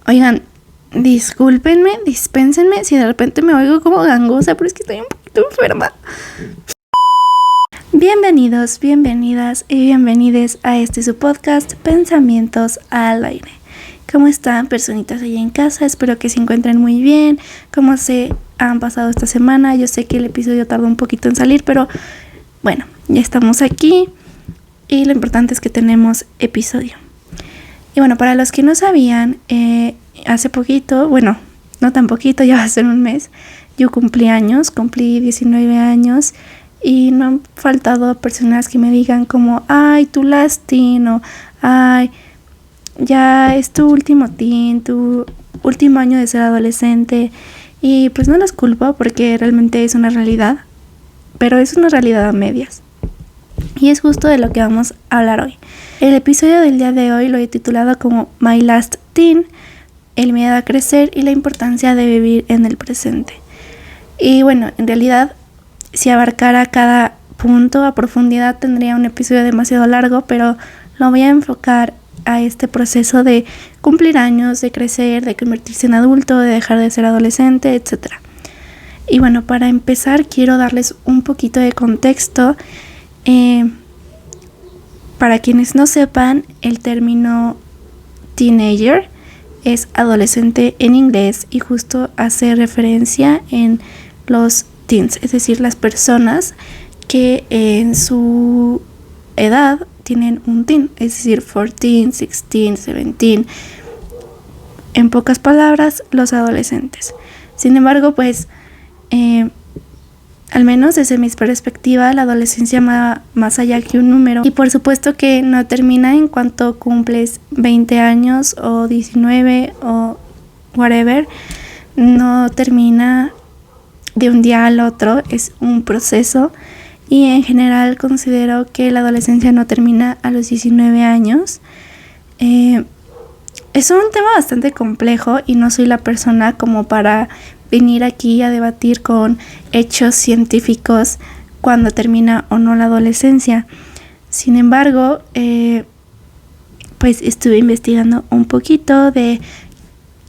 Oigan, discúlpenme, dispénsenme si de repente me oigo como gangosa, pero es que estoy un poquito enferma. Bienvenidos, bienvenidas y bienvenides a su podcast Pensamientos al Aire. ¿Cómo están, personitas allá en casa? Espero que se encuentren muy bien. ¿Cómo se han pasado esta semana? Yo sé que el episodio tardó un poquito en salir, pero bueno, ya estamos aquí y lo importante es que tenemos episodio. Y bueno, para los que no sabían, hace poquito, bueno, no tan poquito, ya va a ser un mes, yo cumplí 19 años y no han faltado personas que me digan como, ay, tu last teen, o ay, ya es tu último teen, tu último año de ser adolescente. Y pues no los culpo porque realmente es una realidad, pero es una realidad a medias. Y es justo de lo que vamos a hablar hoy. El episodio del día de hoy lo he titulado como My Last Teen, el miedo a crecer y la importancia de vivir en el presente. Y bueno, en realidad, si abarcara cada punto a profundidad tendría un episodio demasiado largo, pero lo voy a enfocar a este proceso de cumplir años, de crecer, de convertirse en adulto, de dejar de ser adolescente, etc. Y bueno, para empezar quiero darles un poquito de contexto. Para quienes no sepan, el término teenager es adolescente en inglés y justo hace referencia en los teens, es decir, las personas que en su edad tienen un teen, es decir, 14, 16, 17, en pocas palabras, los adolescentes. Sin embargo, pues al menos desde mi perspectiva, la adolescencia va más allá que un número. Y por supuesto que no termina en cuanto cumples 20 años o 19 o whatever. No termina de un día al otro, es un proceso. Y en general considero que la adolescencia no termina a los 19 años. Es un tema bastante complejo y no soy la persona como para venir aquí a debatir con hechos científicos cuando termina o no la adolescencia. Sin embargo, pues estuve investigando un poquito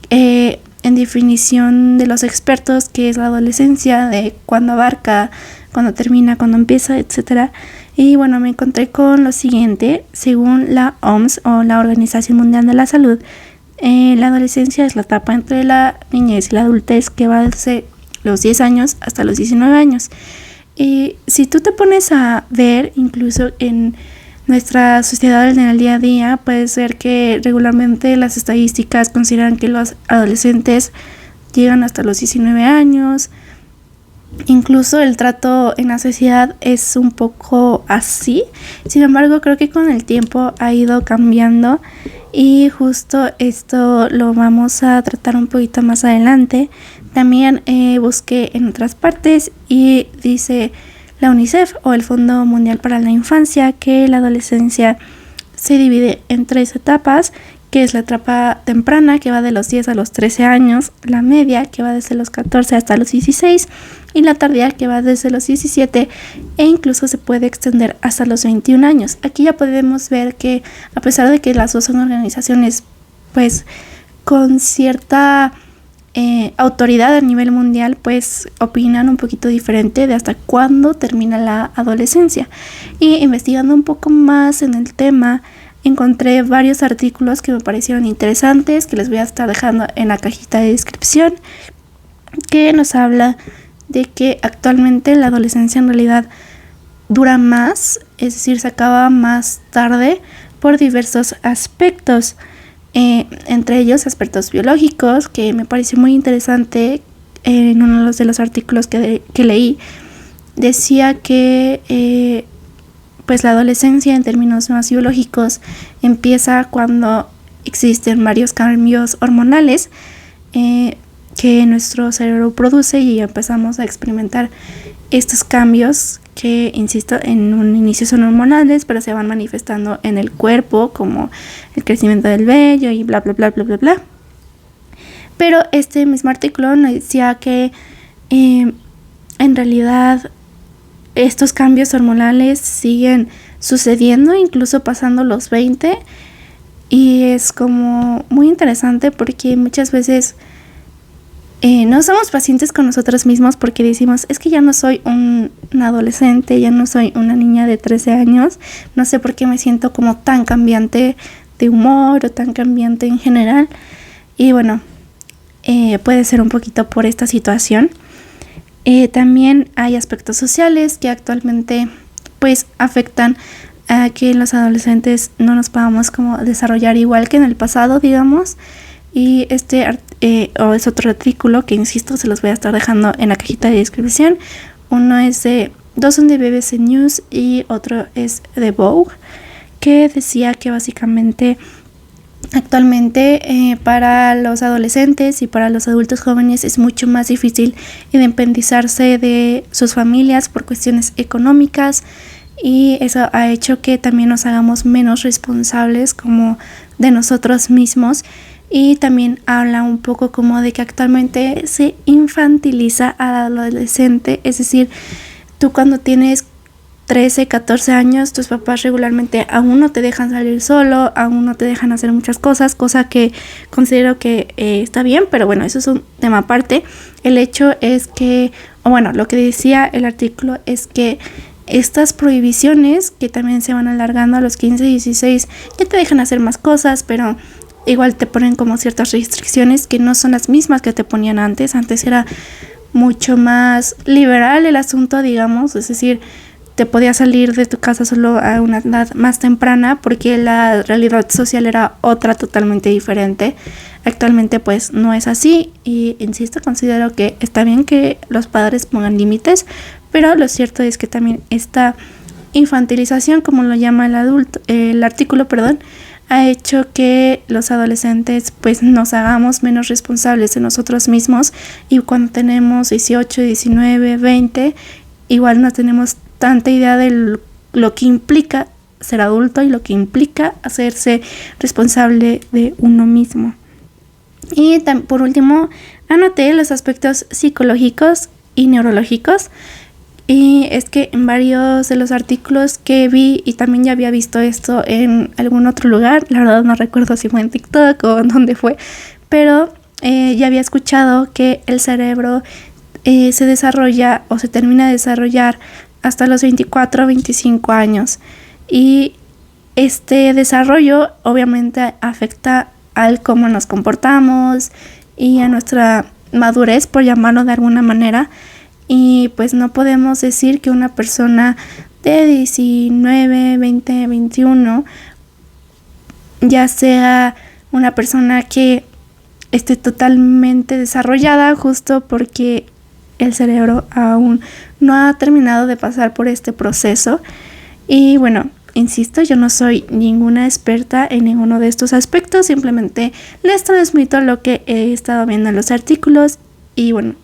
en definición de los expertos qué es la adolescencia, de cuándo abarca, cuándo termina, cuándo empieza, etc. Y bueno, me encontré con lo siguiente. Según la OMS o la Organización Mundial de la Salud, la adolescencia es la etapa entre la niñez y la adultez que va desde los 10 años hasta los 19 años. Y si tú te pones a ver, incluso en nuestra sociedad en el día a día, puedes ver que regularmente las estadísticas consideran que los adolescentes llegan hasta los 19 años. Incluso el trato en la sociedad es un poco así. Sin embargo, creo que con el tiempo ha ido cambiando y justo esto lo vamos a tratar un poquito más adelante. También busqué en otras partes y dice la UNICEF o el Fondo Mundial para la Infancia que la adolescencia se divide en 3 etapas, que es la etapa temprana, que va de los 10 a los 13 años, la media, que va desde los 14 hasta los 16, y la tardía, que va desde los 17 e incluso se puede extender hasta los 21 años. Aquí ya podemos ver que a pesar de que las dos son organizaciones pues con cierta autoridad a nivel mundial, pues opinan un poquito diferente de hasta cuándo termina la adolescencia. Y investigando un poco más en el tema, encontré varios artículos que me parecieron interesantes, que les voy a estar dejando en la cajita de descripción, que nos habla de que actualmente la adolescencia en realidad dura más, es decir, se acaba más tarde por diversos aspectos, entre ellos aspectos biológicos, que me pareció muy interesante. En uno de los artículos que leí decía que pues la adolescencia en términos más biológicos empieza cuando existen varios cambios hormonales que nuestro cerebro produce y empezamos a experimentar estos cambios que, insisto, en un inicio son hormonales, pero se van manifestando en el cuerpo como el crecimiento del vello y bla, bla, bla, bla, bla, bla. Pero este mismo artículo nos decía que en realidad estos cambios hormonales siguen sucediendo incluso pasando los 20 Y es como muy interesante porque muchas veces no somos pacientes con nosotros mismos porque decimos, es que ya no soy un adolescente, ya no soy una niña de 13 años, no sé por qué me siento como tan cambiante de humor o tan cambiante en general. Y bueno, puede ser un poquito por esta situación. También hay aspectos sociales que actualmente pues afectan a que los adolescentes no nos podamos como desarrollar igual que en el pasado, digamos. Y es otro artículo que, insisto, se los voy a estar dejando en la cajita de descripción. Dos son de BBC News y otro es de Vogue, que decía que básicamente actualmente para los adolescentes y para los adultos jóvenes es mucho más difícil independizarse de sus familias por cuestiones económicas, y eso ha hecho que también nos hagamos menos responsables como de nosotros mismos. Y también habla un poco como de que actualmente se infantiliza al adolescente, es decir, tú cuando tienes 13, 14 años, tus papás regularmente aún no te dejan salir solo, aún no te dejan hacer muchas cosas, cosa que considero que está bien, pero bueno, eso es un tema aparte. El hecho es que, lo que decía el artículo es que estas prohibiciones que también se van alargando a los 15, 16, ya te dejan hacer más cosas, pero igual te ponen como ciertas restricciones que no son las mismas que te ponían antes. Antes era mucho más liberal el asunto, digamos, es decir, te podías salir de tu casa solo a una edad más temprana porque la realidad social era otra totalmente diferente. Actualmente pues no es así y, insisto, considero que está bien que los padres pongan límites, pero lo cierto es que también esta infantilización, como lo llama el artículo, ha hecho que los adolescentes pues nos hagamos menos responsables de nosotros mismos, y cuando tenemos 18, 19, 20, igual no tenemos tanta idea de lo que implica ser adulto y lo que implica hacerse responsable de uno mismo. Y por último, anoté los aspectos psicológicos y neurológicos. Y es que en varios de los artículos que vi, y también ya había visto esto en algún otro lugar, la verdad no recuerdo si fue en TikTok o en dónde fue, pero ya había escuchado que el cerebro se desarrolla o se termina de desarrollar hasta los 24 o 25 años. Y este desarrollo obviamente afecta al cómo nos comportamos y a nuestra madurez, por llamarlo de alguna manera. Y pues no podemos decir que una persona de 19, 20, 21 ya sea una persona que esté totalmente desarrollada, justo porque el cerebro aún no ha terminado de pasar por este proceso. Y bueno, insisto, yo no soy ninguna experta en ninguno de estos aspectos, simplemente les transmito lo que he estado viendo en los artículos y bueno,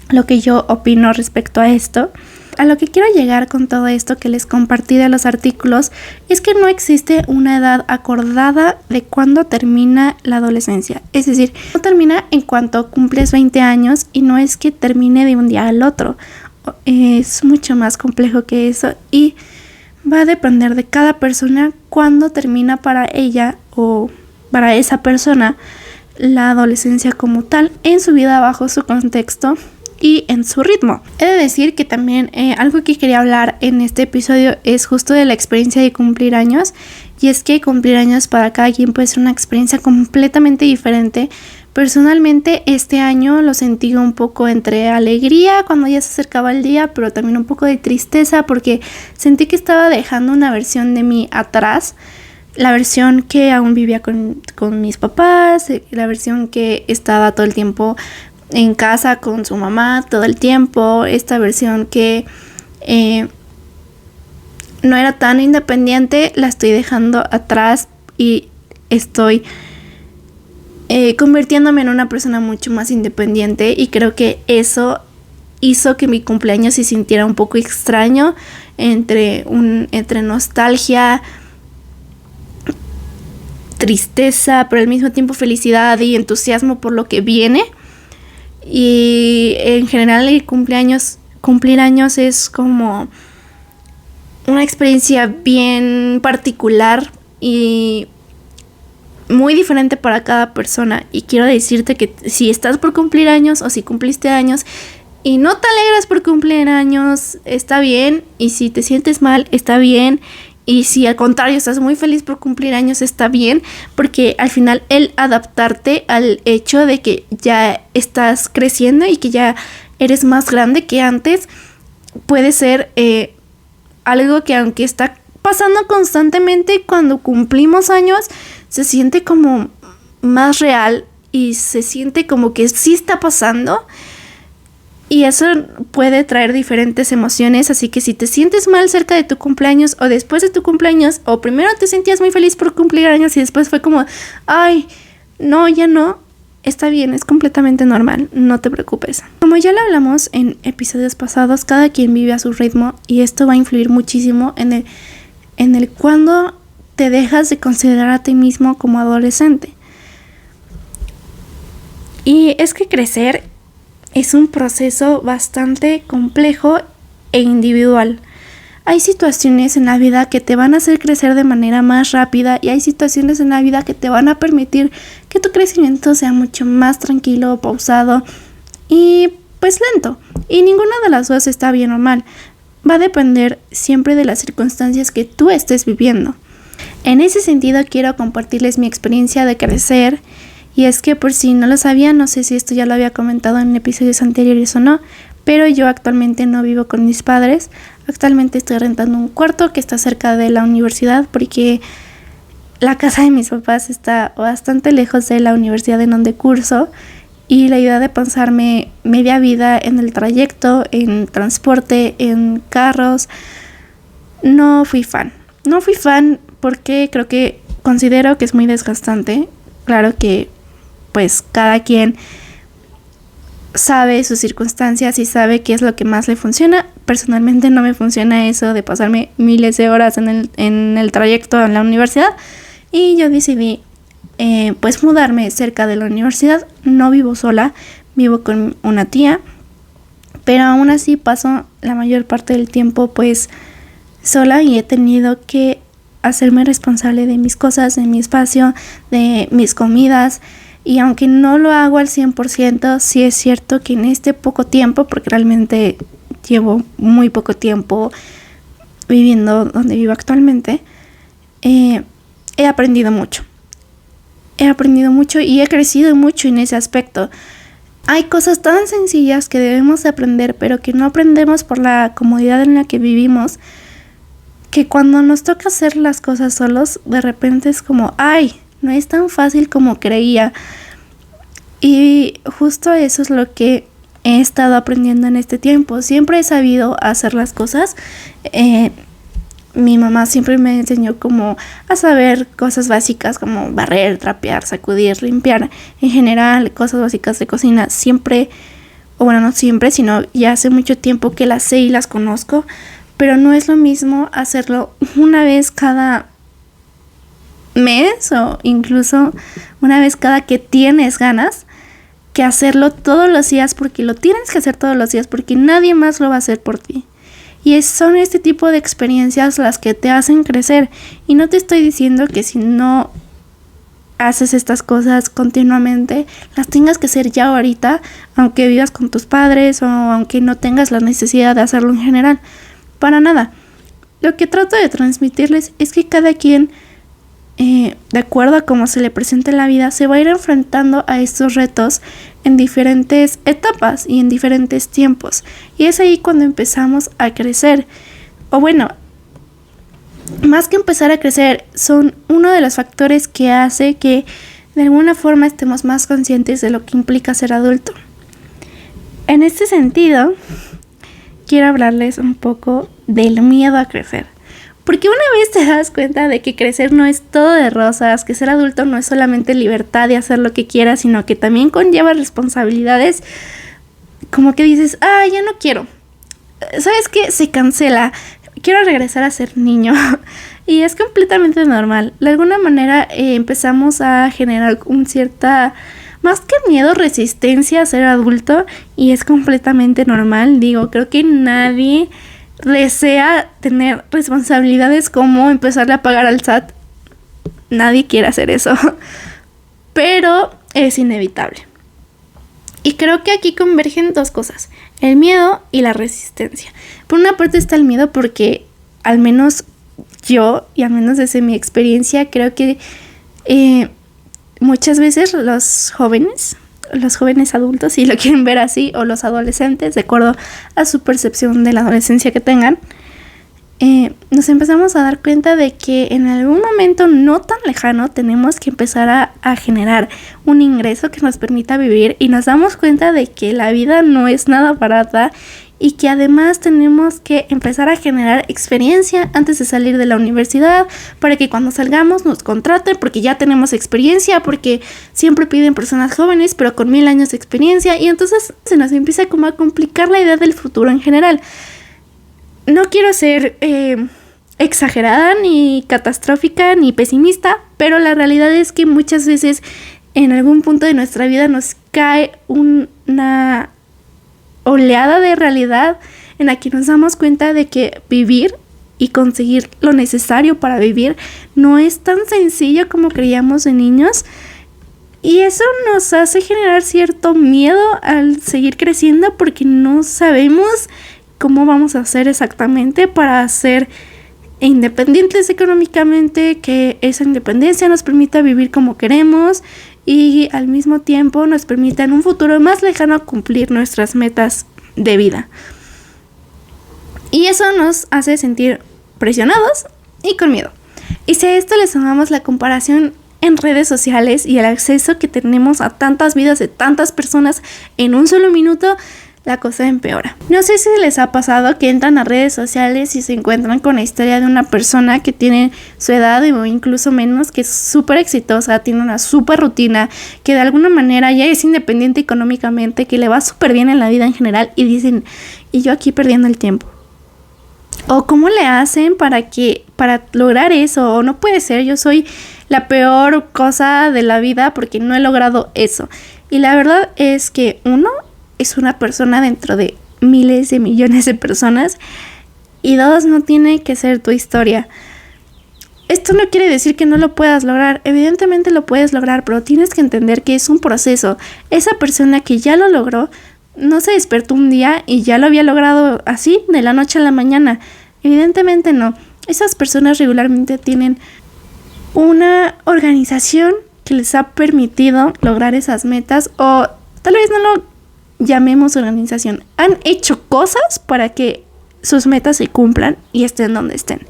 lo que yo opino respecto a esto. A lo que quiero llegar con todo esto que les compartí de los artículos es que no existe una edad acordada de cuándo termina la adolescencia. Es decir, no termina en cuanto cumples 20 años y no es que termine de un día al otro. Es mucho más complejo que eso y va a depender de cada persona cuándo termina para ella o para esa persona la adolescencia como tal en su vida bajo su contexto y en su ritmo. He de decir que también algo que quería hablar en este episodio es justo de la experiencia de cumplir años, y es que cumplir años para cada quien puede ser una experiencia completamente diferente. Personalmente este año lo sentí un poco entre alegría cuando ya se acercaba el día, pero también un poco de tristeza porque sentí que estaba dejando una versión de mí atrás. La versión que aún vivía con mis papás, la versión que estaba todo el tiempo en casa con su mamá todo el tiempo, esta versión que no era tan independiente, la estoy dejando atrás y estoy convirtiéndome en una persona mucho más independiente, y creo que eso hizo que mi cumpleaños se sintiera un poco extraño, entre nostalgia, tristeza, pero al mismo tiempo felicidad y entusiasmo por lo que viene. Y en general el cumplir años es como una experiencia bien particular y muy diferente para cada persona. Y quiero decirte que si estás por cumplir años o si cumpliste años y no te alegras por cumplir años, está bien. Y si te sientes mal, está bien. Y si al contrario estás muy feliz por cumplir años, está bien. Porque al final el adaptarte al hecho de que ya estás creciendo y que ya eres más grande que antes puede ser algo que, aunque está pasando constantemente, cuando cumplimos años se siente como más real y se siente como que sí está pasando. Y eso puede traer diferentes emociones, así que si te sientes mal cerca de tu cumpleaños o después de tu cumpleaños, o primero te sentías muy feliz por cumplir años y después fue como, ay, no, ya no, está bien, es completamente normal, no te preocupes. Como ya lo hablamos en episodios pasados, cada quien vive a su ritmo y esto va a influir muchísimo en el cuando te dejas de considerar a ti mismo como adolescente. Y es que crecer es un proceso bastante complejo e individual. Hay situaciones en la vida que te van a hacer crecer de manera más rápida y hay situaciones en la vida que te van a permitir que tu crecimiento sea mucho más tranquilo, pausado y pues lento. Y ninguna de las dos está bien o mal. Va a depender siempre de las circunstancias que tú estés viviendo. En ese sentido quiero compartirles mi experiencia de crecer. Y es que, por si no lo sabían, no sé si esto ya lo había comentado en episodios anteriores o no, pero yo actualmente no vivo con mis padres. Actualmente estoy rentando un cuarto que está cerca de la universidad porque la casa de mis papás está bastante lejos de la universidad en donde curso. Y la idea de pasarme media vida en el trayecto, en transporte, en carros, no fui fan. No fui fan porque considero que es muy desgastante. Claro que pues cada quien sabe sus circunstancias y sabe qué es lo que más le funciona. Personalmente no me funciona eso de pasarme miles de horas en el trayecto en la universidad. Y yo decidí pues mudarme cerca de la universidad. No vivo sola, vivo con una tía. Pero aún así paso la mayor parte del tiempo pues sola y he tenido que hacerme responsable de mis cosas, de mi espacio, de mis comidas. Y aunque no lo hago al 100%, sí es cierto que en este poco tiempo, porque realmente llevo muy poco tiempo viviendo donde vivo actualmente, he aprendido mucho. He aprendido mucho y he crecido mucho en ese aspecto. Hay cosas tan sencillas que debemos de aprender, pero que no aprendemos por la comodidad en la que vivimos, que cuando nos toca hacer las cosas solos, de repente es como, ay, no es tan fácil como creía. Y justo eso es lo que he estado aprendiendo en este tiempo. Siempre he sabido hacer las cosas. Mi mamá siempre me enseñó como a saber cosas básicas como barrer, trapear, sacudir, limpiar. En general, cosas básicas de cocina. Siempre, o bueno, no siempre, sino ya hace mucho tiempo que las sé y las conozco. Pero no es lo mismo hacerlo una vez cada mes o incluso una vez cada que tienes ganas, que hacerlo todos los días porque lo tienes que hacer todos los días porque nadie más lo va a hacer por ti. Y son este tipo de experiencias las que te hacen crecer. Y no te estoy diciendo que si no haces estas cosas continuamente, las tengas que hacer ya ahorita, aunque vivas con tus padres o aunque no tengas la necesidad de hacerlo en general. Para nada. Lo que trato de transmitirles es que cada quien, de acuerdo a cómo se le presenta en la vida, se va a ir enfrentando a estos retos en diferentes etapas y en diferentes tiempos. Y es ahí cuando empezamos a crecer. O bueno, más que empezar a crecer, son uno de los factores que hace que de alguna forma estemos más conscientes de lo que implica ser adulto. En este sentido, quiero hablarles un poco del miedo a crecer. Porque una vez te das cuenta de que crecer no es todo de rosas, que ser adulto no es solamente libertad de hacer lo que quieras, sino que también conlleva responsabilidades, como que dices, ya no quiero. ¿Sabes qué? Se cancela. Quiero regresar a ser niño. Y es completamente normal. De alguna manera empezamos a generar más que miedo, resistencia a ser adulto. Y es completamente normal. Creo que nadie desea tener responsabilidades como empezarle a pagar al SAT. nadie quiere hacer eso, pero es inevitable. Y creo que aquí convergen dos cosas, el miedo y la resistencia. Por una parte está el miedo porque al menos yo, y al menos desde mi experiencia, creo que muchas veces los jóvenes adultos, si lo quieren ver así, o los adolescentes, de acuerdo a su percepción de la adolescencia que tengan, nos empezamos a dar cuenta de que en algún momento no tan lejano tenemos que empezar a generar un ingreso que nos permita vivir, y nos damos cuenta de que la vida no es nada barata y que además tenemos que empezar a generar experiencia antes de salir de la universidad para que cuando salgamos nos contraten porque ya tenemos experiencia, porque siempre piden personas jóvenes pero con 1000 años de experiencia, y entonces se nos empieza como a complicar la idea del futuro en general. No quiero ser exagerada, ni catastrófica, ni pesimista, pero la realidad es que muchas veces en algún punto de nuestra vida nos cae una oleada de realidad en la que nos damos cuenta de que vivir y conseguir lo necesario para vivir no es tan sencillo como creíamos de niños, y eso nos hace generar cierto miedo al seguir creciendo porque no sabemos cómo vamos a hacer exactamente para ser independientes económicamente, que esa independencia nos permita vivir como queremos y al mismo tiempo nos permita en un futuro más lejano cumplir nuestras metas de vida. Y eso nos hace sentir presionados y con miedo. Y si a esto le sumamos la comparación en redes sociales y el acceso que tenemos a tantas vidas de tantas personas en un solo minuto, la cosa empeora. No sé si les ha pasado que entran a redes sociales y se encuentran con la historia de una persona que tiene su edad o incluso menos, que es súper exitosa, tiene una súper rutina, que de alguna manera ya es independiente económicamente, que le va súper bien en la vida en general, y dicen, y yo aquí perdiendo el tiempo. O cómo le hacen para lograr eso, o no puede ser, yo soy la peor cosa de la vida porque no he logrado eso. Y la verdad es que uno es una persona dentro de miles de millones de personas, y dos, no tiene que ser tu historia. Esto no quiere decir que no lo puedas lograr, evidentemente lo puedes lograr, pero tienes que entender que es un proceso. Esa persona que ya lo logró no se despertó un día y ya lo había logrado así de la noche a la mañana, evidentemente no. Esas personas regularmente tienen una organización que les ha permitido lograr esas metas, o tal vez no lo llamemos organización, han hecho cosas para que sus metas se cumplan y estén donde estén.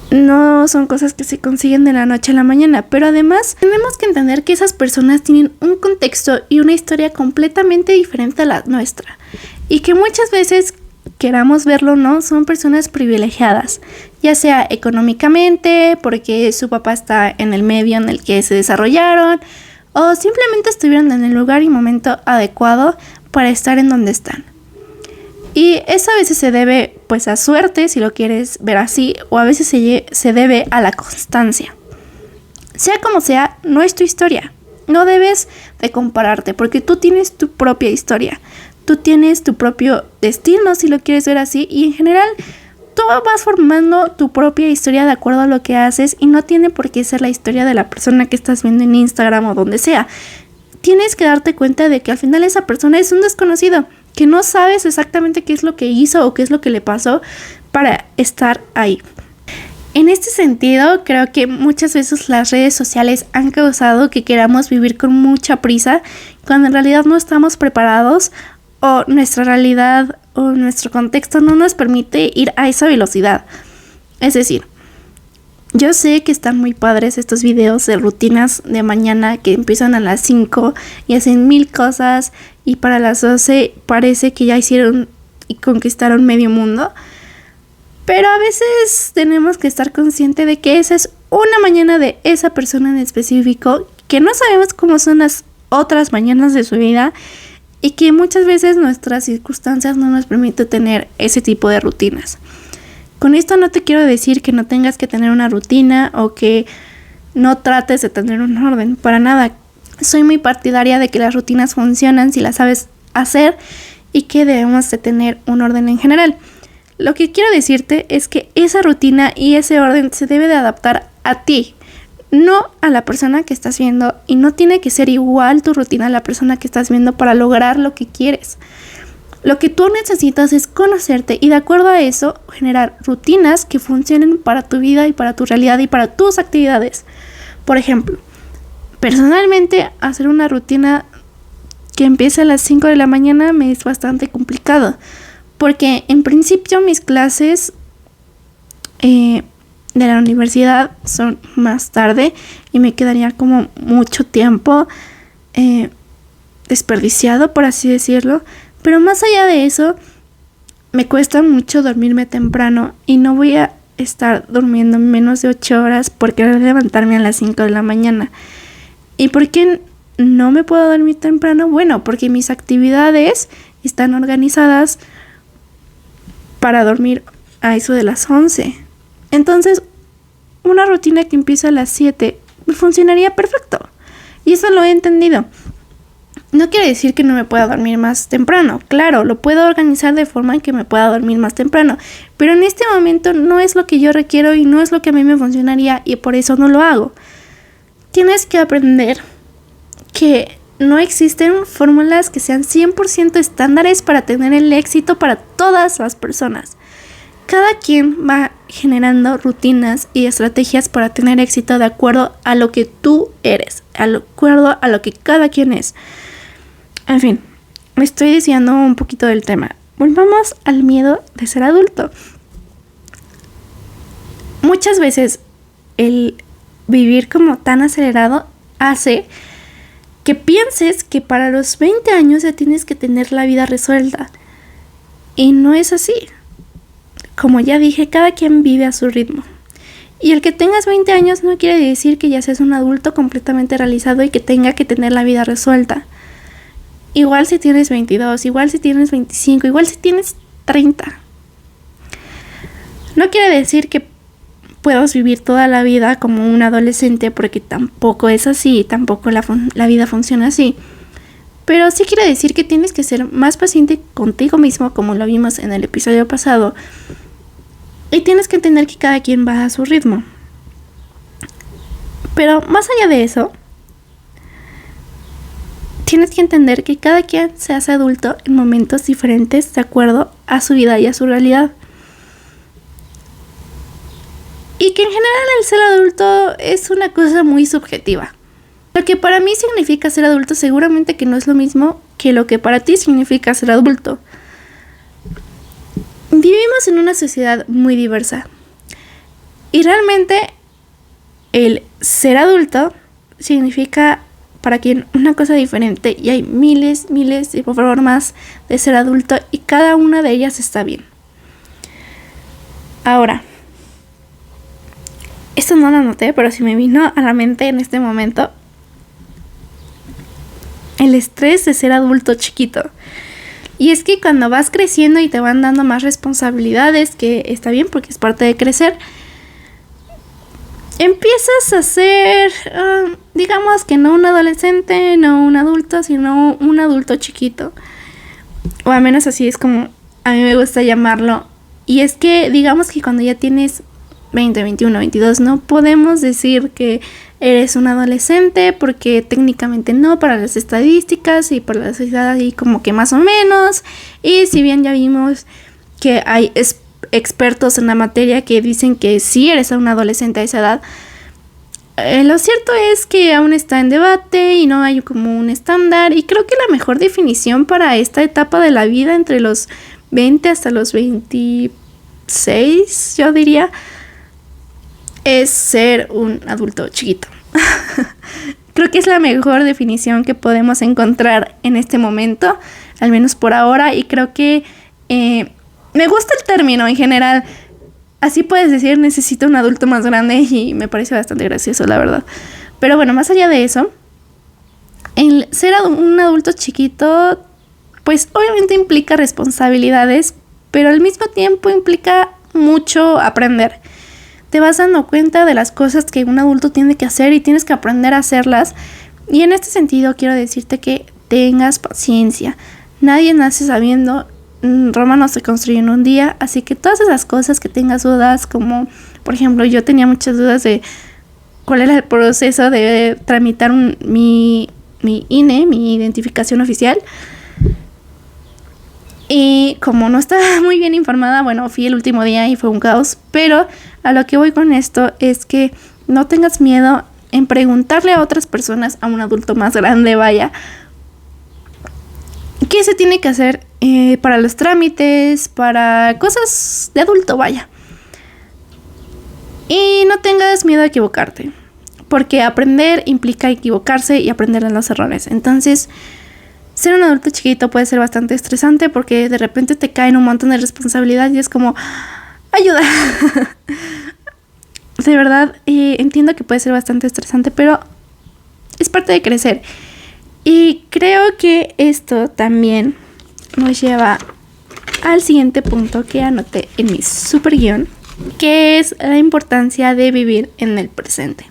No son cosas que se consiguen de la noche a la mañana, pero además tenemos que entender que esas personas tienen un contexto y una historia completamente diferente a la nuestra, y que muchas veces, queramos verlo o no, son personas privilegiadas, ya sea económicamente, porque su papá está en el medio en el que se desarrollaron, o simplemente estuvieron en el lugar y momento adecuado para estar en donde están. Y eso a veces se debe pues a suerte, si lo quieres ver así, o a veces se debe a la constancia. Sea como sea, no es tu historia. No debes de compararte, porque tú tienes tu propia historia. Tú tienes tu propio destino, si lo quieres ver así, y en general tú vas formando tu propia historia de acuerdo a lo que haces, y no tiene por qué ser la historia de la persona que estás viendo en Instagram o donde sea. Tienes que darte cuenta de que al final esa persona es un desconocido, que no sabes exactamente qué es lo que hizo o qué es lo que le pasó para estar ahí. En este sentido, creo que muchas veces las redes sociales han causado que queramos vivir con mucha prisa, cuando en realidad no estamos preparados, o nuestra realidad o nuestro contexto no nos permite ir a esa velocidad. Es decir, yo sé que están muy padres estos videos de rutinas de mañana que empiezan a las 5 y hacen 1000 cosas, y para las 12 parece que ya hicieron y conquistaron medio mundo. Pero a veces tenemos que estar conscientes de que esa es una mañana de esa persona en específico, que no sabemos cómo son las otras mañanas de su vida, y que muchas veces nuestras circunstancias no nos permiten tener ese tipo de rutinas. Con esto no te quiero decir que no tengas que tener una rutina o que no trates de tener un orden, para nada. Soy muy partidaria de que las rutinas funcionan si las sabes hacer, y que debemos de tener un orden en general. Lo que quiero decirte es que esa rutina y ese orden se debe de adaptar a ti, no a la persona que estás viendo, y no tiene que ser igual tu rutina a la persona que estás viendo para lograr lo que quieres. Lo que tú necesitas es conocerte y de acuerdo a eso generar rutinas que funcionen para tu vida y para tu realidad y para tus actividades. Por ejemplo, personalmente hacer una rutina que empiece a las 5 de la mañana me es bastante complicado porque en principio mis clases de la universidad son más tarde y me quedaría como mucho tiempo desperdiciado, por así decirlo. Pero más allá de eso, me cuesta mucho dormirme temprano y no voy a estar durmiendo menos de 8 horas por querer levantarme a las 5 de la mañana. ¿Y por qué no me puedo dormir temprano? Bueno, porque mis actividades están organizadas para dormir a eso de las 11. Entonces, una rutina que empieza a las 7 me funcionaría perfecto. Y eso lo he entendido. No quiere decir que no me pueda dormir más temprano. Claro, lo puedo organizar de forma en que me pueda dormir más temprano. Pero en este momento no es lo que yo requiero y no es lo que a mí me funcionaría y por eso no lo hago. Tienes que aprender que no existen fórmulas que sean 100% estándares para tener el éxito para todas las personas. Cada quien va generando rutinas y estrategias para tener éxito de acuerdo a lo que tú eres, de acuerdo a lo que cada quien es. En fin, me estoy desviando un poquito del tema. Volvamos al miedo de ser adulto. Muchas veces el vivir como tan acelerado hace que pienses que para los 20 años ya tienes que tener la vida resuelta. Y no es así. Como ya dije, cada quien vive a su ritmo. Y el que tengas 20 años no quiere decir que ya seas un adulto completamente realizado y que tenga que tener la vida resuelta. Igual si tienes 22, igual si tienes 25, igual si tienes 30. No quiere decir que puedas vivir toda la vida como un adolescente porque tampoco es así, tampoco la vida funciona así. Pero sí quiere decir que tienes que ser más paciente contigo mismo, como lo vimos en el episodio pasado. Y tienes que entender que cada quien va a su ritmo. Pero más allá de eso, tienes que entender que cada quien se hace adulto en momentos diferentes de acuerdo a su vida y a su realidad. Y que en general el ser adulto es una cosa muy subjetiva. Lo que para mí significa ser adulto seguramente que no es lo mismo que lo que para ti significa ser adulto. Vivimos en una sociedad muy diversa. Y realmente el ser adulto significa para quien una cosa diferente y hay miles y formas de ser adulto y cada una de ellas está bien. Ahora, esto no lo anoté, pero sí me vino a la mente en este momento el estrés de ser adulto chiquito. Y es que cuando vas creciendo y te van dando más responsabilidades, que está bien porque es parte de crecer, empiezas a ser, digamos que no un adolescente, no un adulto, sino un adulto chiquito. O al menos así es como a mí me gusta llamarlo. Y es que digamos que cuando ya tienes 20, 21, 22, no podemos decir que eres un adolescente porque técnicamente no, para las estadísticas y para la sociedad y como que más o menos. Y si bien ya vimos que hay expertos en la materia que dicen que sí eres un adolescente a esa edad, lo cierto es que aún está en debate y no hay como un estándar. Y creo que la mejor definición para esta etapa de la vida entre los 20 hasta los 26, yo diría, es ser un adulto chiquito. Creo que es la mejor definición que podemos encontrar en este momento, al menos por ahora, y creo que me gusta el término en general. Así puedes decir, necesito un adulto más grande y me parece bastante gracioso, la verdad. Pero bueno, más allá de eso, el ser un adulto chiquito, pues obviamente implica responsabilidades, pero al mismo tiempo implica mucho aprender. Te vas dando cuenta de las cosas que un adulto tiene que hacer y tienes que aprender a hacerlas. Y en este sentido quiero decirte que tengas paciencia. Nadie nace sabiendo, Roma no se construye en un día. Así que todas esas cosas que tengas dudas, como por ejemplo yo tenía muchas dudas de cuál era el proceso de tramitar mi INE, mi identificación oficial. Y como no estaba muy bien informada, bueno, fui el último día y fue un caos. Pero a lo que voy con esto es que no tengas miedo en preguntarle a otras personas, a un adulto más grande, vaya, qué se tiene que hacer para los trámites, para cosas de adulto, vaya. Y no tengas miedo a equivocarte, porque aprender implica equivocarse y aprender de los errores. Entonces, ser un adulto chiquito puede ser bastante estresante porque de repente te caen un montón de responsabilidad y es como, ayuda. De verdad, entiendo que puede ser bastante estresante, pero es parte de crecer. Y creo que esto también nos lleva al siguiente punto que anoté en mi super guión, que es la importancia de vivir en el presente.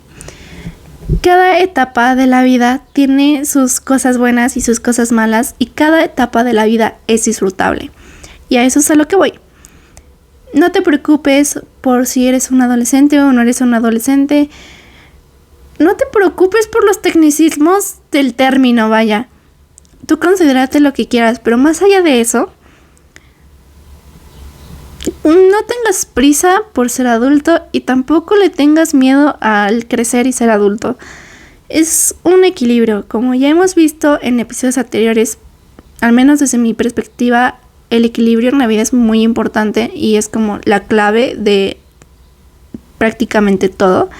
Cada etapa de la vida tiene sus cosas buenas y sus cosas malas, y cada etapa de la vida es disfrutable. Y a eso es a lo que voy. No te preocupes por si eres un adolescente o no eres un adolescente. No te preocupes por los tecnicismos del término, vaya. Tú considérate lo que quieras, pero más allá de eso, no tengas prisa por ser adulto y tampoco le tengas miedo al crecer y ser adulto. Es un equilibrio, como ya hemos visto en episodios anteriores, al menos desde mi perspectiva, el equilibrio en la vida es muy importante y es como la clave de prácticamente todo.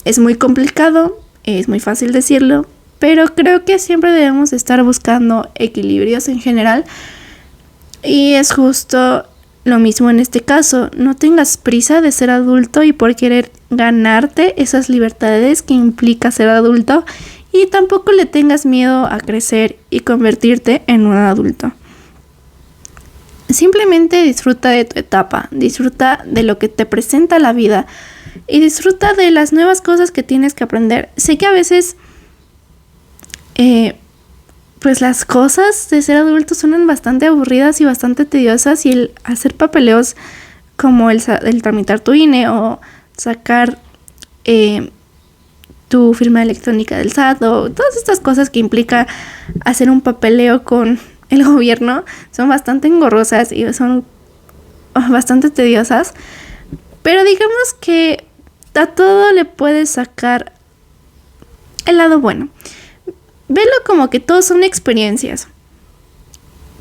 Es muy complicado, es muy fácil decirlo, pero creo que siempre debemos estar buscando equilibrios en general. Y es justo lo mismo en este caso. No tengas prisa de ser adulto y por querer ganarte esas libertades que implica ser adulto. Y tampoco le tengas miedo a crecer y convertirte en un adulto. Simplemente disfruta de tu etapa, disfruta de lo que te presenta la vida y disfruta de las nuevas cosas que tienes que aprender. Sé que a veces pues las cosas de ser adulto suenan bastante aburridas y bastante tediosas, y el hacer papeleos como el tramitar tu INE o sacar tu firma electrónica del SAT o todas estas cosas que implica hacer un papeleo con el gobierno son bastante engorrosas y son bastante tediosas, pero digamos que a todo le puedes sacar el lado bueno. Velo como que todos son experiencias.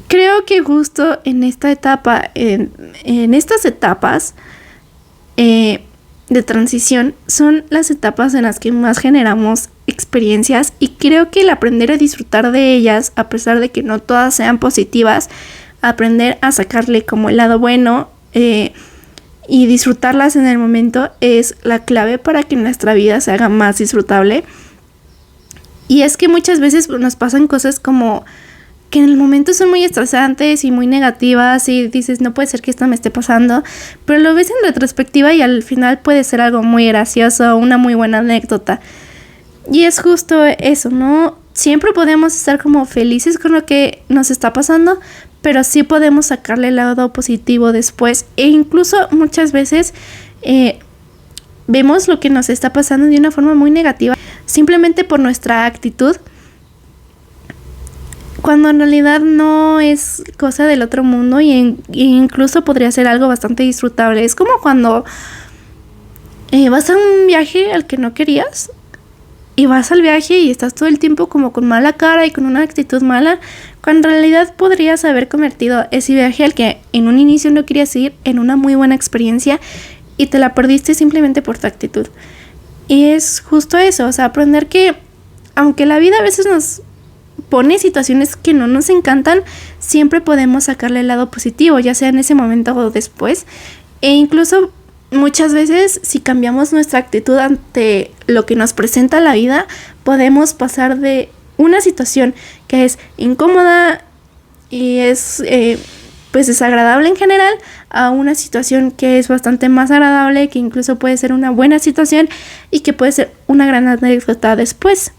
Creo que justo en esta etapa, en estas etapas de transición, son las etapas en las que más generamos experiencias, y creo que el aprender a disfrutar de ellas, a pesar de que no todas sean positivas, aprender a sacarle como el lado bueno y disfrutarlas en el momento es la clave para que nuestra vida se haga más disfrutable. Y es que muchas veces nos pasan cosas como que en el momento son muy estresantes y muy negativas y dices, no puede ser que esto me esté pasando, pero lo ves en retrospectiva y al final puede ser algo muy gracioso, una muy buena anécdota. Y es justo eso, ¿no? Siempre podemos estar como felices con lo que nos está pasando, pero sí podemos sacarle el lado positivo después. E incluso muchas veces vemos lo que nos está pasando de una forma muy negativa, simplemente por nuestra actitud, cuando en realidad no es cosa del otro mundo y incluso podría ser algo bastante disfrutable. Es como cuando vas a un viaje al que no querías y vas al viaje y estás todo el tiempo como con mala cara y con una actitud mala, cuando en realidad podrías haber convertido ese viaje al que en un inicio no querías ir en una muy buena experiencia y te la perdiste simplemente por tu actitud. Y es justo eso, o sea, aprender que aunque la vida a veces nos pone situaciones que no nos encantan, siempre podemos sacarle el lado positivo, ya sea en ese momento o después. E incluso muchas veces, si cambiamos nuestra actitud ante lo que nos presenta la vida, podemos pasar de una situación que es incómoda y es pues desagradable en general, a una situación que es bastante más agradable, que incluso puede ser una buena situación y que puede ser una gran anécdota después.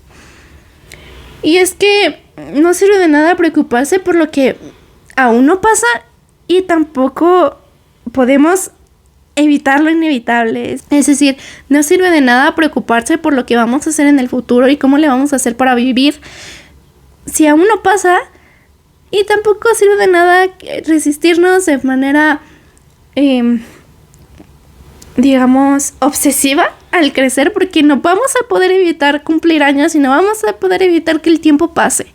Y es que no sirve de nada preocuparse por lo que aún no pasa, y tampoco podemos evitar lo inevitable. Es decir, no sirve de nada preocuparse por lo que vamos a hacer en el futuro y cómo le vamos a hacer para vivir si aún no pasa, y tampoco sirve de nada resistirnos de manera, digamos, obsesiva al crecer, porque no vamos a poder evitar cumplir años y no vamos a poder evitar que el tiempo pase.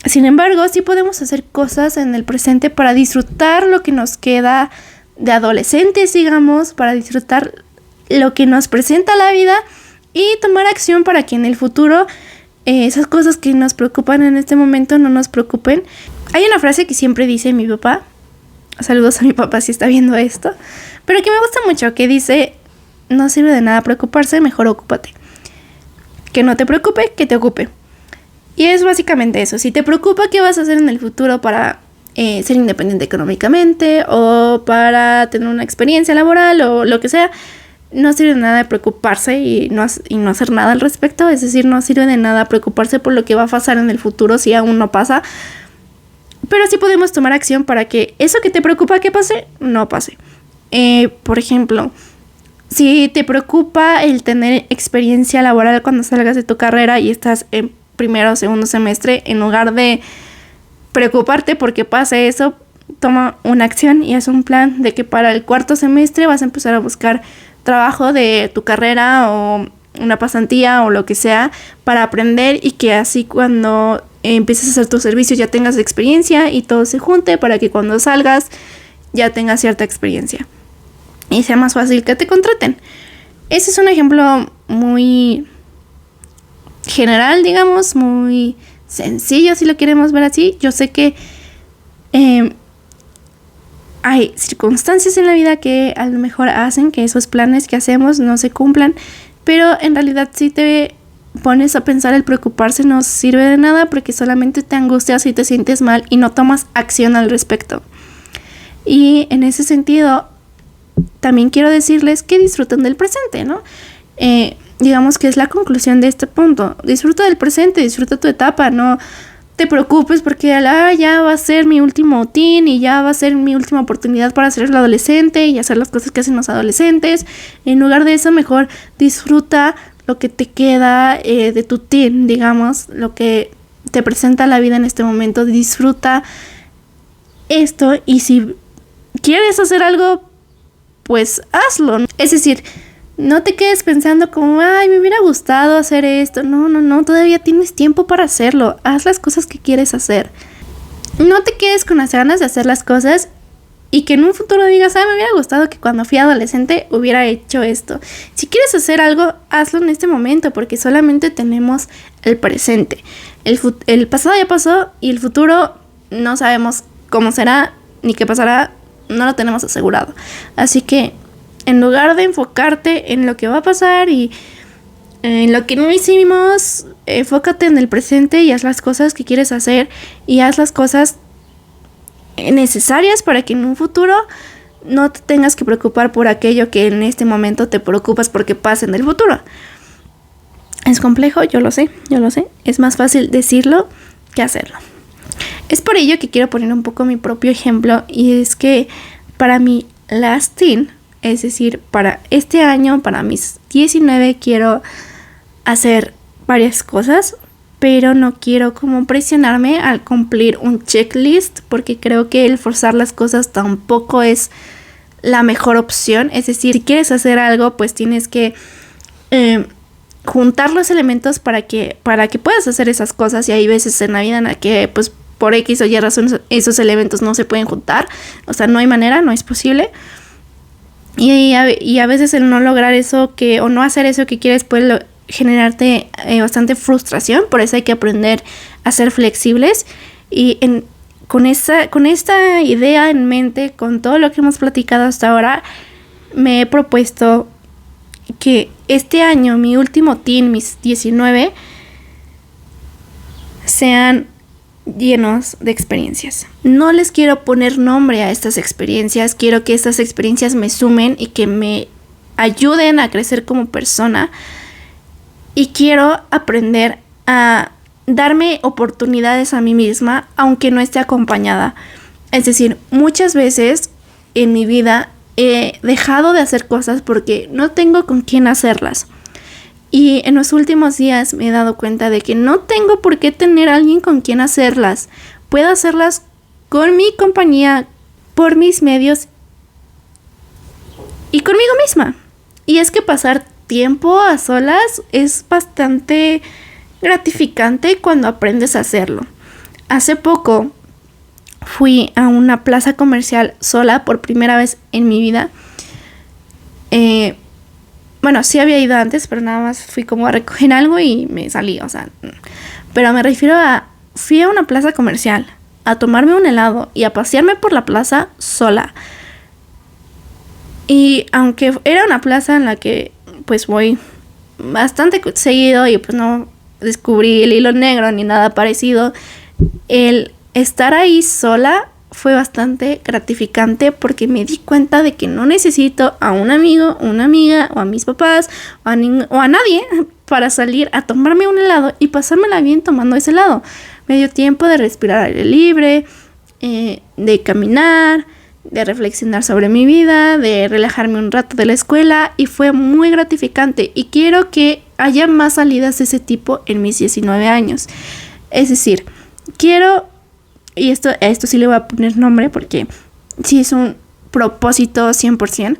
Sin embargo, sí podemos hacer cosas en el presente para disfrutar lo que nos queda de adolescentes, digamos, para disfrutar lo que nos presenta la vida y tomar acción para que en el futuro esas cosas que nos preocupan en este momento no nos preocupen. Hay una frase que siempre dice mi papá, saludos a mi papá si está viendo esto, pero que me gusta mucho, que dice: no sirve de nada preocuparse, mejor ocúpate. Que no te preocupe, que te ocupe. Y es básicamente eso. Si te preocupa qué vas a hacer en el futuro para ser independiente económicamente o para tener una experiencia laboral o lo que sea, no sirve de nada de preocuparse y no hacer nada al respecto. Es decir, no sirve de nada preocuparse por lo que va a pasar en el futuro si aún no pasa. Pero sí podemos tomar acción para que eso que te preocupa que pase, no pase. Por ejemplo, si te preocupa el tener experiencia laboral cuando salgas de tu carrera y estás en primero o segundo semestre, en lugar de preocuparte porque pase eso, toma una acción y haz un plan de que para el cuarto semestre vas a empezar a buscar trabajo de tu carrera o una pasantía o lo que sea para aprender, y que así cuando empieces a hacer tu servicio ya tengas experiencia y todo se junte para que cuando salgas ya tengas cierta experiencia y sea más fácil que te contraten. Ese es un ejemplo muy general, digamos, muy sencillo si lo queremos ver así. Yo sé que hay circunstancias en la vida que a lo mejor hacen que esos planes que hacemos no se cumplan, pero en realidad si te pones a pensar, el preocuparse no sirve de nada porque solamente te angustias y te sientes mal y no tomas acción al respecto. Y en ese sentido también quiero decirles que disfruten del presente, ¿no? Digamos que es la conclusión de este punto. Disfruta del presente, disfruta tu etapa, no te preocupes porque ya va a ser mi último teen y ya va a ser mi última oportunidad para ser el adolescente y hacer las cosas que hacen los adolescentes. En lugar de eso, mejor disfruta lo que te queda de tu teen, digamos, lo que te presenta la vida en este momento. Disfruta esto, y si quieres hacer algo, pues hazlo. Es decir, no te quedes pensando como, ay, me hubiera gustado hacer esto. No, todavía tienes tiempo para hacerlo. Haz las cosas que quieres hacer. No te quedes con las ganas de hacer las cosas y que en un futuro digas, ay, me hubiera gustado que cuando fui adolescente hubiera hecho esto. Si quieres hacer algo, hazlo en este momento, porque solamente tenemos el presente. El pasado ya pasó y el futuro no sabemos cómo será ni qué pasará. No lo tenemos asegurado. Así que en lugar de enfocarte en lo que va a pasar y en lo que no hicimos, enfócate en el presente y haz las cosas que quieres hacer y haz las cosas necesarias para que en un futuro no te tengas que preocupar por aquello que en este momento te preocupas porque pasa en el futuro. Es complejo, yo lo sé. Es más fácil decirlo que hacerlo. Es por ello que quiero poner un poco mi propio ejemplo, y es que para mi last teen, es decir, para este año, para mis 19, quiero hacer varias cosas, pero no quiero como presionarme al cumplir un checklist, porque creo que el forzar las cosas tampoco es la mejor opción. Es decir, si quieres hacer algo, pues tienes que juntar los elementos para que puedas hacer esas cosas, y hay veces en la vida en la que pues por X o Y razón esos elementos no se pueden juntar, o sea, no hay manera, no es posible. Y a veces el no lograr eso o no hacer eso que quieres puede generarte bastante frustración. Por eso hay que aprender a ser flexibles. Y con esta idea en mente, con todo lo que hemos platicado hasta ahora, me he propuesto que este año, mi último teen, mis 19, sean llenos de experiencias. No les quiero poner nombre a estas experiencias, quiero que estas experiencias me sumen y que me ayuden a crecer como persona, y quiero aprender a darme oportunidades a mí misma aunque no esté acompañada. Es decir, muchas veces en mi vida he dejado de hacer cosas porque no tengo con quién hacerlas. Y en los últimos días me he dado cuenta de que no tengo por qué tener a alguien con quien hacerlas. Puedo hacerlas con mi compañía, por mis medios y conmigo misma. Y es que pasar tiempo a solas es bastante gratificante cuando aprendes a hacerlo. Hace poco fui a una plaza comercial sola por primera vez en mi vida. Bueno, sí había ido antes, pero nada más fui como a recoger algo y me salí, o sea. Pero me refiero a, fui a una plaza comercial a tomarme un helado y a pasearme por la plaza sola. Y aunque era una plaza en la que pues voy bastante seguido y pues no descubrí el hilo negro ni nada parecido, el estar ahí sola fue bastante gratificante porque me di cuenta de que no necesito a un amigo, una amiga o a mis papás o a nadie para salir a tomarme un helado y pasármela bien tomando ese helado. Me dio tiempo de respirar aire libre, de caminar, de reflexionar sobre mi vida, de relajarme un rato de la escuela y fue muy gratificante y quiero que haya más salidas de ese tipo en mis 19 años. Es decir, quiero, y a esto sí le voy a poner nombre porque sí es un propósito 100%,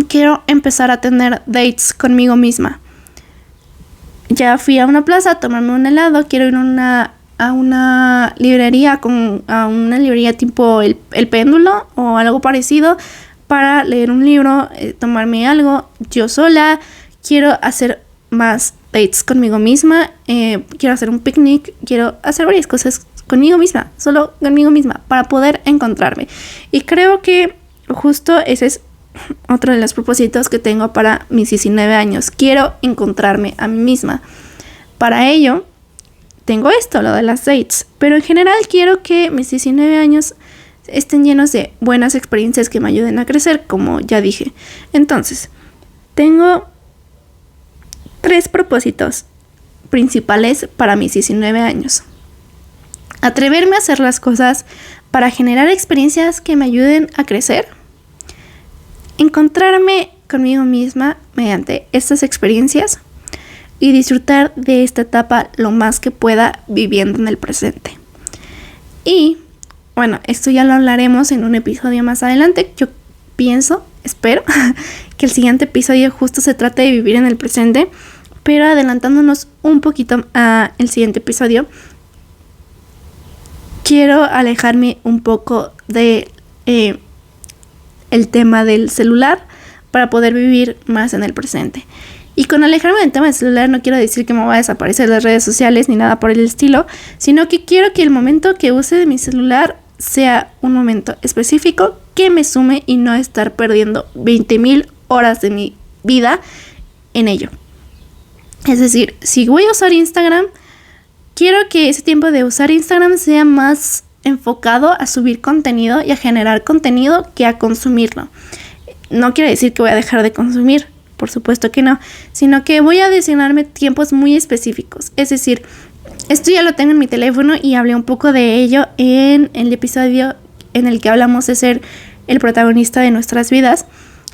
quiero empezar a tener dates conmigo misma. Ya fui a una plaza a tomarme un helado, quiero ir a una librería, a una librería tipo el Péndulo o algo parecido para leer un libro, tomarme algo yo sola. Quiero hacer más dates conmigo misma, quiero hacer un picnic, quiero hacer varias cosas conmigo misma, solo conmigo misma, para poder encontrarme. Y creo que justo ese es otro de los propósitos que tengo para mis 19 años. Quiero encontrarme a mí misma. Para ello, tengo esto, lo de las dates. Pero en general quiero que mis 19 años estén llenos de buenas experiencias que me ayuden a crecer, como ya dije. Entonces, tengo 3 propósitos principales para mis 19 años. Atreverme a hacer las cosas para generar experiencias que me ayuden a crecer. Encontrarme conmigo misma mediante estas experiencias y disfrutar de esta etapa lo más que pueda viviendo en el presente. Y bueno, esto ya lo hablaremos en un episodio más adelante. Yo pienso, espero, que el siguiente episodio justo se trate de vivir en el presente, pero adelantándonos un poquito al siguiente episodio, quiero alejarme un poco de el tema del celular para poder vivir más en el presente. Y con alejarme del tema del celular no quiero decir que me voy a desaparecer de las redes sociales ni nada por el estilo, sino que quiero que el momento que use de mi celular sea un momento específico que me sume y no estar perdiendo 20,000 horas de mi vida en ello. Es decir, si voy a usar Instagram, quiero que ese tiempo de usar Instagram sea más enfocado a subir contenido y a generar contenido que a consumirlo. No quiere decir que voy a dejar de consumir, por supuesto que no, sino que voy a designarme tiempos muy específicos. Es decir, esto ya lo tengo en mi teléfono y hablé un poco de ello en el episodio en el que hablamos de ser el protagonista de nuestras vidas.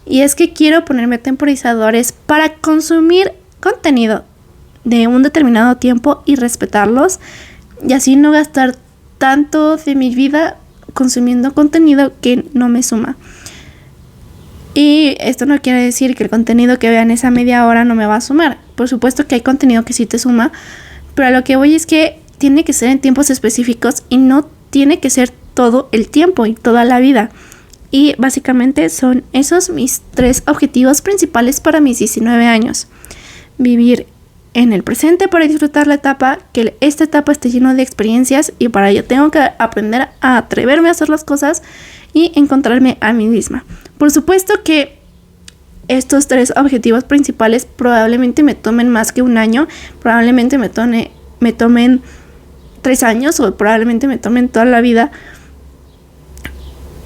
Y es que quiero ponerme temporizadores para consumir contenido de un determinado tiempo y respetarlos, y así no gastar tanto de mi vida consumiendo contenido que no me suma. Y esto no quiere decir que el contenido que vean esa media hora no me va a sumar. Por supuesto que hay contenido que sí te suma, pero a lo que voy es que tiene que ser en tiempos específicos y no tiene que ser todo el tiempo y toda la vida. Y básicamente son esos mis 3 objetivos principales para mis 19 años. Vivir en el presente para disfrutar la etapa, que esta etapa esté llena de experiencias, y para ello tengo que aprender a atreverme a hacer las cosas y encontrarme a mí misma. Por supuesto que estos 3 objetivos principales probablemente me tomen más que un año, probablemente me tomen 3 años o probablemente me tomen toda la vida,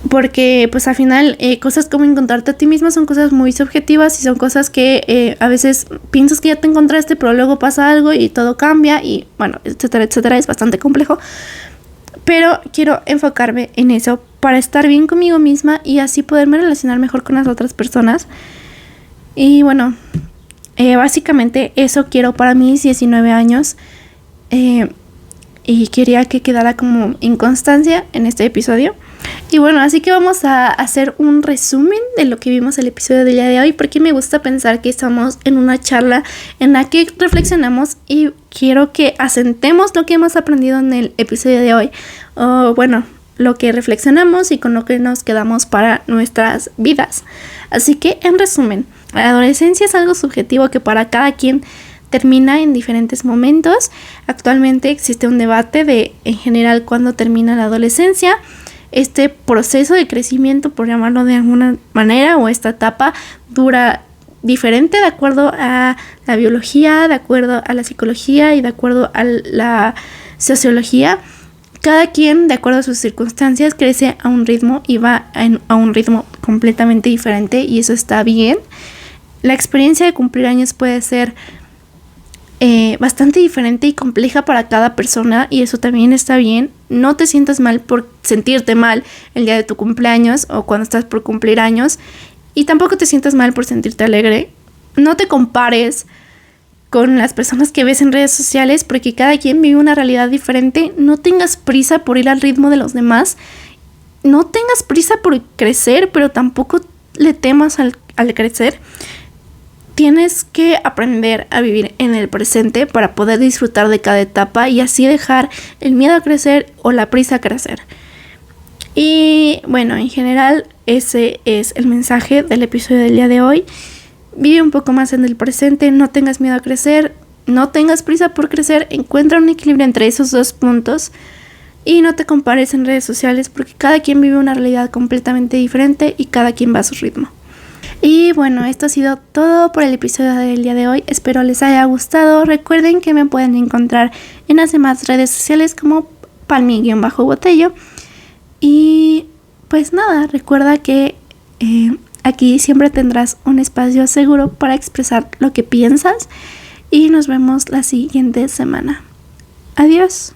porque pues al final cosas como encontrarte a ti misma son cosas muy subjetivas y son cosas que a veces piensas que ya te encontraste, pero luego pasa algo y todo cambia y bueno, etcétera, etcétera. Es bastante complejo, pero quiero enfocarme en eso para estar bien conmigo misma y así poderme relacionar mejor con las otras personas. Y bueno, básicamente eso quiero para mis 19 años. Y quería que quedara como en constancia en este episodio. Y bueno, así que vamos a hacer un resumen de lo que vimos el episodio del día de hoy, porque me gusta pensar que estamos en una charla en la que reflexionamos y quiero que asentemos lo que hemos aprendido en el episodio de hoy. O bueno, lo que reflexionamos y con lo que nos quedamos para nuestras vidas. Así que, en resumen, la adolescencia es algo subjetivo que para cada quien termina en diferentes momentos. Actualmente existe un debate de, en general, cuándo termina la adolescencia. Este proceso de crecimiento, por llamarlo de alguna manera, o esta etapa dura diferente de acuerdo a la biología, de acuerdo a la psicología y de acuerdo a la sociología. Cada quien, de acuerdo a sus circunstancias, crece a un ritmo y va a un ritmo completamente diferente, y eso está bien. La experiencia de cumplir años puede ser bastante diferente y compleja para cada persona, y eso también está bien. No te sientas mal por sentirte mal el día de tu cumpleaños o cuando estás por cumplir años, y tampoco te sientas mal por sentirte alegre. No te compares con las personas que ves en redes sociales, porque cada quien vive una realidad diferente. No tengas prisa por ir al ritmo de los demás. No tengas prisa por crecer, pero tampoco le temas al crecer. Tienes que aprender a vivir en el presente para poder disfrutar de cada etapa y así dejar el miedo a crecer o la prisa a crecer. Y bueno, en general ese es el mensaje del episodio del día de hoy. Vive un poco más en el presente, no tengas miedo a crecer, no tengas prisa por crecer, encuentra un equilibrio entre esos dos puntos y no te compares en redes sociales, porque cada quien vive una realidad completamente diferente y cada quien va a su ritmo. Y bueno, esto ha sido todo por el episodio del día de hoy. Espero les haya gustado. Recuerden que me pueden encontrar en las demás redes sociales como Palmi-Botello. Y pues nada, recuerda que aquí siempre tendrás un espacio seguro para expresar lo que piensas. Y nos vemos la siguiente semana. Adiós.